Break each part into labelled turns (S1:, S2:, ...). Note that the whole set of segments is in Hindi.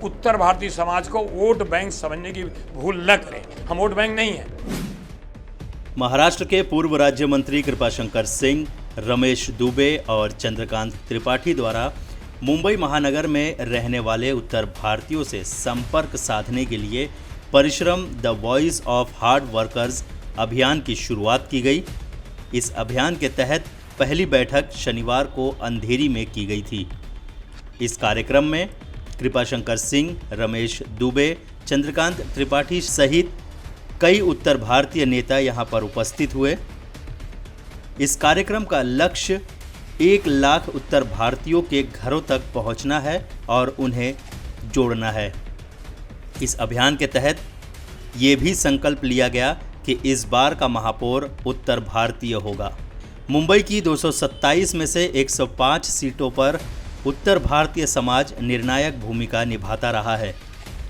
S1: उत्तर भारतीय समाज को वोट बैंक समझने की भूल न करें। हम वोट बैंक नहीं हैं।
S2: महाराष्ट्र के पूर्व राज्य मंत्री कृपाशंकर सिंह, रमेश दुबे और चंद्रकांत त्रिपाठी द्वारा मुंबई महानगर में रहने वाले उत्तर भारतीयों से संपर्क साधने के लिए परिश्रम the voice of hard workers अभियान की शुरुआत की गई। इस अभियान के तहत पहली बैठक शनिवार को अंधेरी में की गई थी। इस कार्यक्रम में कृपाशंकर सिंह, रमेश दुबे, चंद्रकांत त्रिपाठी सहित कई उत्तर भारतीय नेता यहां पर उपस्थित हुए। इस कार्यक्रम का लक्ष्य 1 लाख उत्तर भारतीयों के घरों तक पहुंचना है और उन्हें जोड़ना है। इस अभियान के तहत ये भी संकल्प लिया गया कि इस बार का महापौर उत्तर भारतीय होगा। मुंबई की 227 में से 105 सीटों पर उत्तर भारतीय समाज निर्णायक भूमिका निभाता रहा है।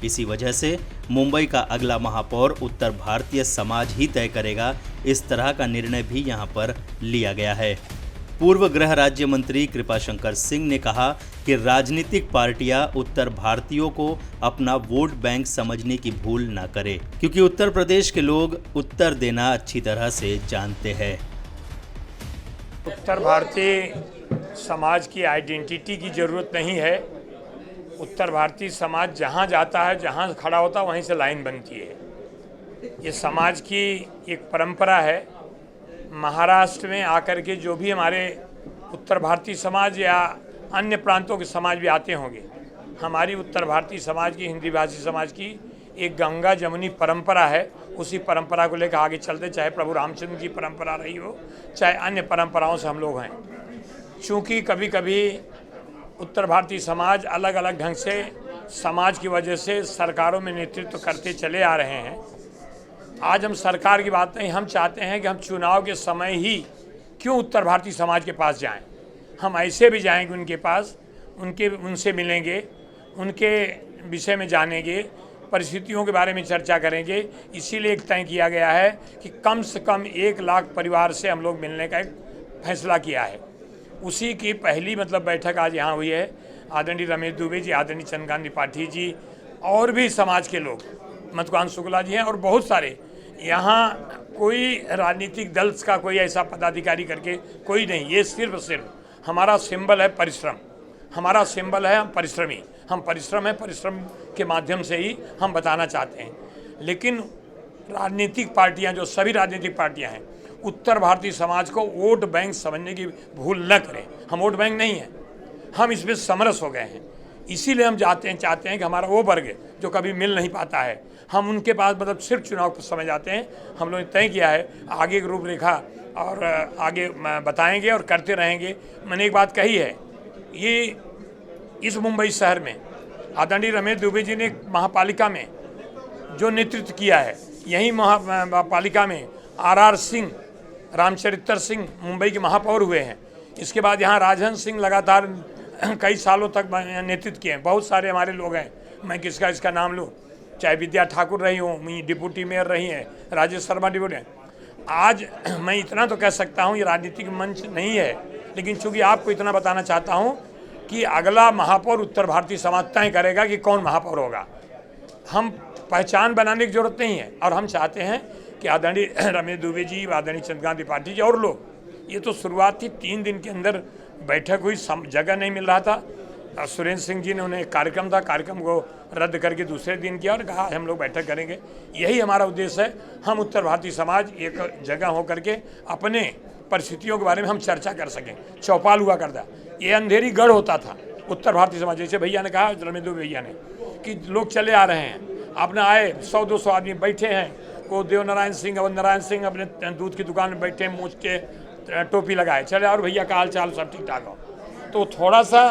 S2: इसी वजह से मुंबई का अगला महापौर उत्तर भारतीय समाज ही तय करेगा। इस तरह का निर्णय भी यहां पर लिया गया है। पूर्व गृह राज्य मंत्री कृपाशंकर सिंह ने कहा कि राजनीतिक पार्टियां उत्तर भारतीयों को अपना वोट बैंक समझने की भूल ना करें, क्योंकि उत्तर प्रदेश के लोग उत्तर देना अच्छी तरह से जानते हैं।
S1: उत्तर भारतीय समाज की आइडेंटिटी की ज़रूरत नहीं है। उत्तर भारतीय समाज जहाँ जाता है, जहाँ खड़ा होता है, वहीं से लाइन बनती है। ये समाज की एक परंपरा है। महाराष्ट्र में आकर के जो भी हमारे उत्तर भारतीय समाज या अन्य प्रांतों के समाज भी आते होंगे, हमारी उत्तर भारतीय समाज की, हिंदी भाषी समाज की एक गंगा जमुनी परंपरा है। उसी परंपरा को लेकर आगे चलते, चाहे प्रभु रामचंद्र की परंपरा रही हो, चाहे अन्य परंपराओं से हम लोग हैं। चूँकि कभी कभी उत्तर भारतीय समाज अलग अलग ढंग से समाज की वजह से सरकारों में नेतृत्व करते चले आ रहे हैं। आज हम सरकार की बात नहीं, हम चाहते हैं कि हम चुनाव के समय ही क्यों उत्तर भारतीय समाज के पास जाएं। हम ऐसे भी जाएंगे उनके पास, उनसे मिलेंगे, उनके विषय में जानेंगे, परिस्थितियों के बारे में चर्चा करेंगे। इसीलिए एक तय किया गया है कि कम से कम 1 लाख परिवार से हम लोग मिलने का एक फैसला किया है। उसी की पहली बैठक आज यहाँ हुई है। आदरणीय रमेश दुबे जी, आदरणीय चंद्रकांत त्रिपाठी जी और भी समाज के लोग, मधुकांत शुक्ला जी हैं और बहुत सारे। यहाँ कोई राजनीतिक दल का कोई ऐसा पदाधिकारी करके कोई नहीं। ये सिर्फ हमारा सिंबल है परिश्रम। हमारा सिंबल है हम परिश्रमी। हम परिश्रम है, परिश्रम के माध्यम से ही हम बताना चाहते हैं। लेकिन राजनीतिक पार्टियाँ, जो सभी राजनीतिक पार्टियाँ हैं, उत्तर भारतीय समाज को वोट बैंक समझने की भूल न करें। हम वोट बैंक नहीं हैं। हम इसमें समरस हो गए हैं। इसीलिए हम चाहते हैं कि हमारा वो वर्ग जो कभी मिल नहीं पाता है, हम उनके पास सिर्फ चुनाव के समय जाते हैं। हम लोगों ने तय किया है आगे की रूपरेखा और आगे बताएंगे और करते रहेंगे। मैंने एक बात कही है, ये इस मुंबई शहर में आदरणीय रमेश दुबे जी ने महापालिका में जो नेतृत्व किया है, यही महापालिका में RR सिंह, रामचरित्र सिंह मुंबई के महापौर हुए हैं। इसके बाद यहाँ राजहंस सिंह लगातार कई सालों तक नेतृत्व किए हैं। बहुत सारे हमारे लोग हैं, मैं इसका नाम लूँ, चाहे विद्या ठाकुर रही हूँ, डिप्टी मेयर रही हैं, राजेश शर्मा डिप्टी हैं। आज मैं इतना तो कह सकता हूँ, ये राजनीतिक मंच नहीं है, लेकिन चूँकि आपको इतना बताना चाहता हूँ कि अगला महापौर उत्तर भारतीय समाज तय करेगा कि कौन महापौर होगा। हम पहचान बनाने की जरूरत नहीं है। और हम चाहते हैं कि आदरणीय रमेश दुबे जी, आदरणीय चंद्रकांत त्रिपाठी जी और लोग, ये तो शुरुआत थी, 3 दिन के अंदर बैठक हुई, जगह नहीं मिल रहा था। सुरेंद्र सिंह जी ने, उन्हें कार्यक्रम था, कार्यक्रम को रद्द करके दूसरे दिन किया और कहा हम लोग बैठक करेंगे। यही हमारा उद्देश्य है। हम उत्तर भारतीय समाज एक जगह हो करके अपने परिस्थितियों के बारे में हम चर्चा कर सकें। चौपाल हुआ करता, ये अंधेरी गढ़ होता था उत्तर भारतीय समाज। जैसे भैया ने कहा, रमेश दुबे भैया ने, कि लोग चले आ रहे हैं, अपने आए 100-200 आदमी बैठे हैं। वो देवनारायण सिंह और नारायण सिंह अपने दूध की दुकान में बैठे, मूछ के टोपी लगाए, चले और भैया का हाल चाल सब ठीक ठाक हो। तो थोड़ा सा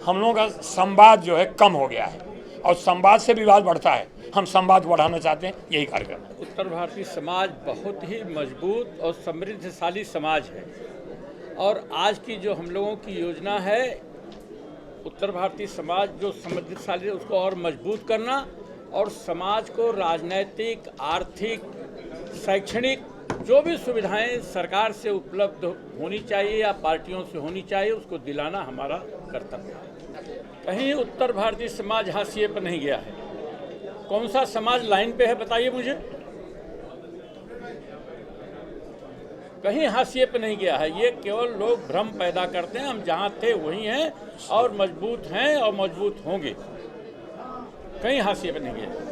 S1: हम लोगों का संवाद जो है कम हो गया है, और संवाद से विवाद बढ़ता है। हम संवाद बढ़ाना चाहते हैं, यही कार्यक्रम है।
S3: उत्तर भारतीय समाज बहुत ही मजबूत और समृद्धशाली समाज है, और आज की जो हम लोगों की योजना है, उत्तर भारतीय समाज जो समृद्धशाली है उसको और मजबूत करना, और समाज को राजनैतिक, आर्थिक, शैक्षणिक जो भी सुविधाएं सरकार से उपलब्ध होनी चाहिए या पार्टियों से होनी चाहिए, उसको दिलाना हमारा कर्तव्य है। कहीं उत्तर भारतीय समाज हाशिए पर नहीं गया है। कौन सा समाज लाइन पे है बताइए मुझे? कहीं हाशिए पे नहीं गया है। ये केवल लोग भ्रम पैदा करते हैं। हम जहाँ थे वहीं हैं और मजबूत हैं और मजबूत होंगे, कहीं हाशिए पे नहीं गए।